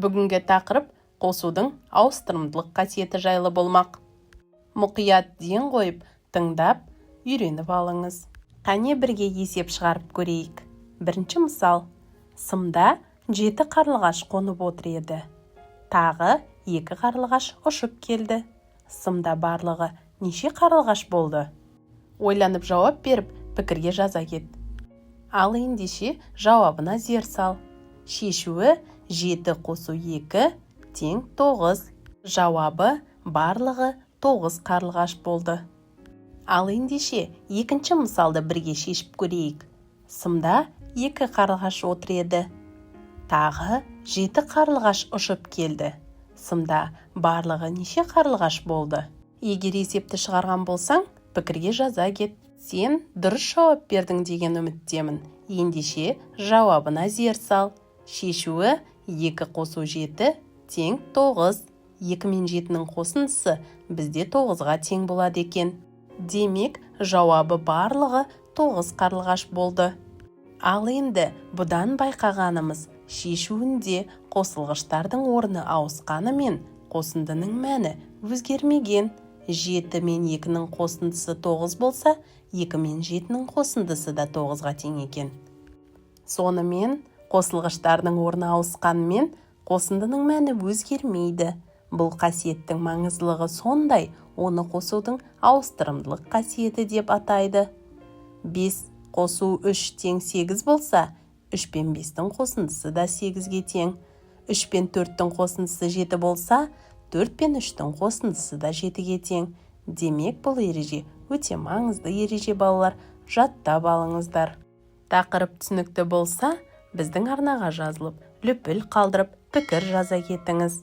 Бүгінгі тақырып қосудың ауыстырымдылық қасиеті жайлы болмақ. Мұқият ден қойып, тыңдап, үйреніп алыңыз. Қане бірге есеп шығарып көрейік. Бірінші мысал. Сымда 7 қарлығаш қонып отыр еді. Тағы 2 қарлығаш ұшып келді. Сымда барлығы неше қарлығаш болды? Ойланып жауап беріп, пікірге жаза кет. Ал ендеше жауабына зер сал. Шешуі 7 қосу 2 тең 9. Жауабы барлығы 9 қарлығаш болды. Ал ендеше екінші мысалды бірге шешіп көрейік. Сымда 2 қарлығаш отыр еді. Тағы 7 қарлығаш ұшып келді. Сымда барлығы неше қарлығаш болды? Егер есепті шығарған болсаң, пікірге жаза кет. Сен дұрыс жауап бердің деген үміттемін. Ендеше жауабына зер сал. Шешуі 2 қосу 7 тең 9. 2 мен 7-нің қосындысы бізде 9-ға тең болады екен. Демек, жауабы барлығы 9 қарлығаш болды. Ал енді бұдан байқағанымыз, шешуінде қосылғыштардың орны ауысқанымен қосындының мәні өзгермеген. 7 мен 2-нің қосындысы 9 болса, 2 мен 7-нің қосындысы да 9-ға тең екен. Сонымен, қосылғыштардың орны ауысқанымен қосындының мәні өзгермейді. Бұл қасиеттің маңыздылығы сондай, оны қосудың ауыстырымдылық қасиеті деп атайды. 5 қосу 3 тең 8 болса, 3 пен 5-тің қосындысы да 8-ге тең. 3 пен 4-тің қосындысы 7 болса, 4 пен 3-тің қосындысы да 7-ге тең. Демек, бұл ереже өте маңызды ереже балалар, жаттап алыңыздар. Тақырып түсінікті болса, біздің арнаға жазылып, лүпіл қалдырып, пікір жаза кетіңіз.